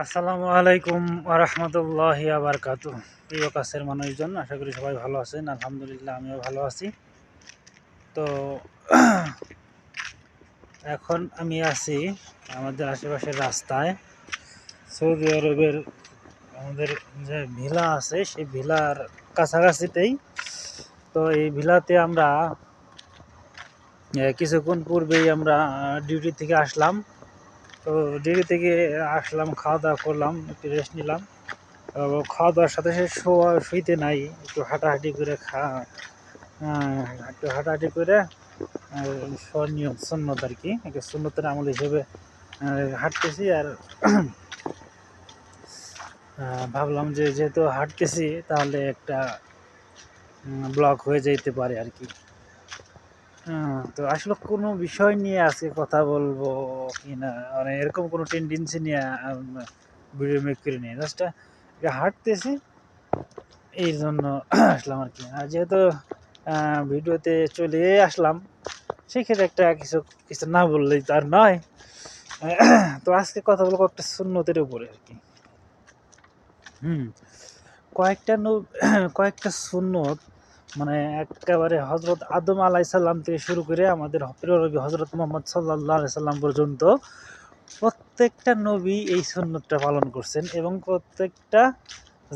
আসসালামু আলাইকুম আরহামতুল্লাহি আবরকাতু। প্রিয় কাছের মানুষজন, আশা করি সবাই ভালো আছেন। আলহামদুলিল্লাহ, আমিও ভালো আছি। তো এখন আমি আছি আমাদের আশেপাশের রাস্তায়। সৌদি আরবের আমাদের যে ভিলা আছে সেই ভিলার কাছাকাছিতেই। তো এই ভিলাতে আমরা কিছুক্ষণ পূর্বেই আমরা ডিউটি থেকে আসলাম। তো ডিউটি থেকে আসলাম, খাওয়া দাওয়া করলাম, একটু রেস্ট নিলাম। খাওয়া দাওয়ার সাথে সাথে শুইতে নাই, একটু হাঁটাহাঁটি করে একটু হাঁটাহাঁটি করে নিয়ম সুন্নত আর কি, একটা সুন্নতের আমল হিসেবে হাঁটতেছি। আর ভাবলাম যে যেহেতু হাঁটতেছি তাহলে একটা ব্লগ হয়ে যেতে পারে আর কি। তো আসলে কোনো বিষয় নিয়ে আজকে কথা বলবো কি না, মানে এরকম কোনো টেন্ডেন্সি নিয়ে ভিডিও মেক করে নিয়ে জাস্ট হাঁটতেছি, এই জন্য আসলাম আর কি। আর যেহেতু ভিডিওতে চলে আসলাম, সেক্ষেত্রে একটা কিছু কিছু না বললেই তো আর নয়। তো আজকে কথা বলবো একটা সুন্নতের উপরে আর কি। কয়েকটা কয়েকটা সুন্নত, মানে একেবারে হজরত আদম আলাইসাল্লাম থেকে শুরু করে আমাদের প্রিয় নবী হজরত মোহাম্মদ সাল্লাল্লাহু আলাইহি সাল্লাম পর্যন্ত প্রত্যেকটা নবী এই সুন্নতটা পালন করছেন, এবং প্রত্যেকটা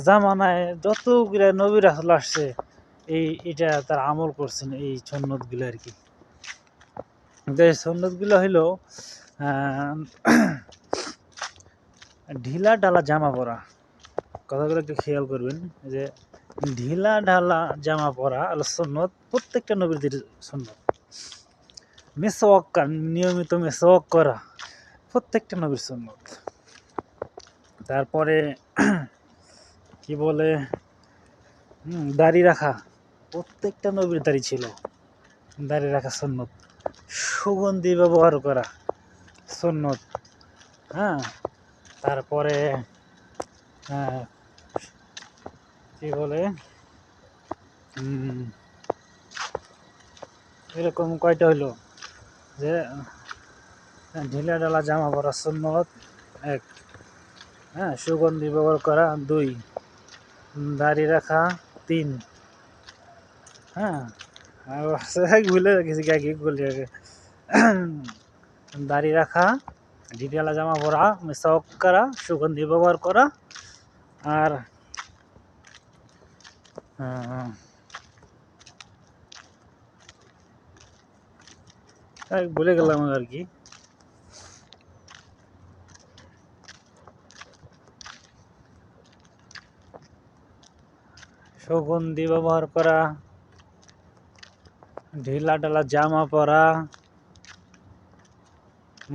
জামানায় যতগুলা নবী রাসূল আসছে এটা তার আমল করছেন এই সুন্নতগুলো আর কি। যে সুন্নতগুলো হইল ঢিলা ঢালা জামা পরা। কথাগুলো একটু খেয়াল করবেন যে ঢিলা ঢালা জামা পরা আল সুন্নত, প্রত্যেকটা নবীদের সুন্নত। মিসওয়াক, নিয়মিত মিসওয়াক করা প্রত্যেকটা নবীর সুন্নত। তারপরে কি বলে, দাড়ি রাখা, প্রত্যেকটা নবীর দাড়ি ছিল, দাড়ি রাখা সুন্নত। সুগন্ধি ব্যবহার করা সুন্নত। তারপরে কি বলে, এরকম কয়টা হইলো যে ঢিলা ঢালা জামা পরা সুন্নত 1, সুগন্ধি ব্যবহার করা 2, দাড়ি রাখা 3, আর ভুলে গেছি কি বলি আগে। দাড়ি রাখা, ঢিলা জামা পরা, মিসওয়াক করা, সুগন্ধি ব্যবহার করা, আর ভুলে গেলাম আর কি। সুগন্ধি ব্যবহার করা, ঢিলা ঢালা জামা পরা,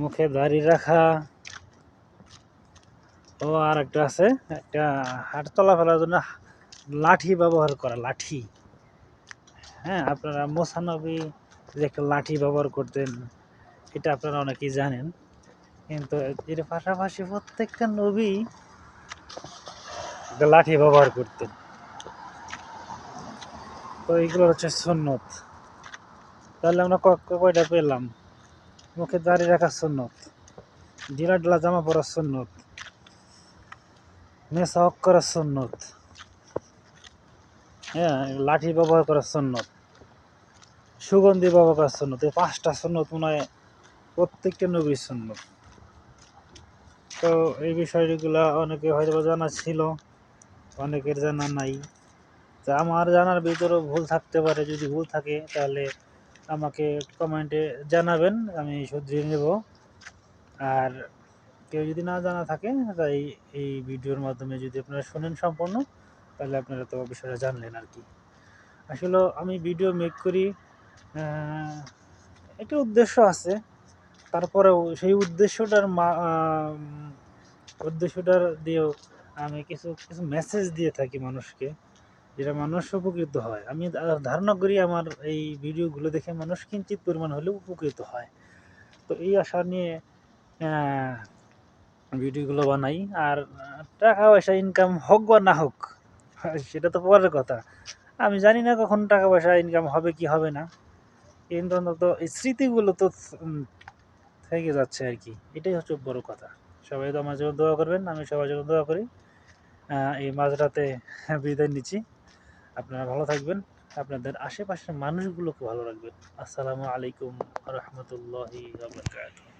মুখে দাড়ি রাখা, ও আর একটা আছে, একটা হাট চলাফেরার জন্য লাঠি ব্যবহার করা, লাঠি। আপনারা মুসানবী যে একটা লাঠি ব্যবহার করতেন, এটা আপনারা অনেকেই জানেন। কিন্তু এর পাশাপাশি প্রত্যেকটা নবী লাঠি ব্যবহার করতেন। তো এইগুলো হচ্ছে সুন্নত। তাহলে আমরা কয়টা পেলাম? মুখে দাড়ি রাখা সুন্নত, ঢিলা ঢালা জামা পরা সুন্নত, মিসওয়াক করা সুন্নত, লাঠি ব্যবহার করা সুন্নত, সুগন্ধি ব্যবহার করা সুন্নত। এই 5টা সুন্নত মনে হয় প্রত্যেকটা নবীর সুন্নত। তো এই বিষয়গুলো অনেকে হয়তো জানা ছিল, অনেকের জানা নাই। তা আমার জানার ভিতরেও ভুল থাকতে পারে। যদি ভুল থাকে তাহলে আমাকে কমেন্টে জানাবেন, আমি শুধরিয়ে নেব। আর কেউ যদি না জানা থাকে, তাই এই ভিডিওর মাধ্যমে যদি আপনারা শোনেন সম্পূর্ণ, তাহলে আপনারা তো বিষয়টা জানলেন আর কি। আসলে আমি ভিডিও মেক করি, একটা উদ্দেশ্য আছে। তারপরেও সেই উদ্দেশ্যটার দিয়েও আমি কিছু কিছু মেসেজ দিয়ে থাকি মানুষকে, যেটা মানুষ উপকৃত হয়। আমি ধারণা করি আমার এই ভিডিওগুলো দেখে মানুষ কিঞ্চিত পরিমাণ হলেও উপকৃত হয়। তো এই আশা নিয়ে ভিডিওগুলো বানাই। আর টাকা পয়সা ইনকাম হোক বা না হোক, সেটা তো পরের কথা। আমি জানি না কখন টাকা পয়সা ইনকাম হবে কি হবে না, কিন্তু অন্তত এই স্মৃতিগুলো তো থেকে যাচ্ছে আর কি। এটাই হচ্ছে বড় কথা। সবাই তো আমার জন্য দোয়া করবেন, আমি সবার জন্য দোয়া করি। এই মাঝরাতে বিদায় নিচ্ছি। আপনারা ভালো থাকবেন, আপনাদের আশেপাশের মানুষগুলোকে ভালো রাখবেন। আসসালামু আলাইকুম ওয়া রাহমাতুল্লাহি ওয়া বারাকাতুহু।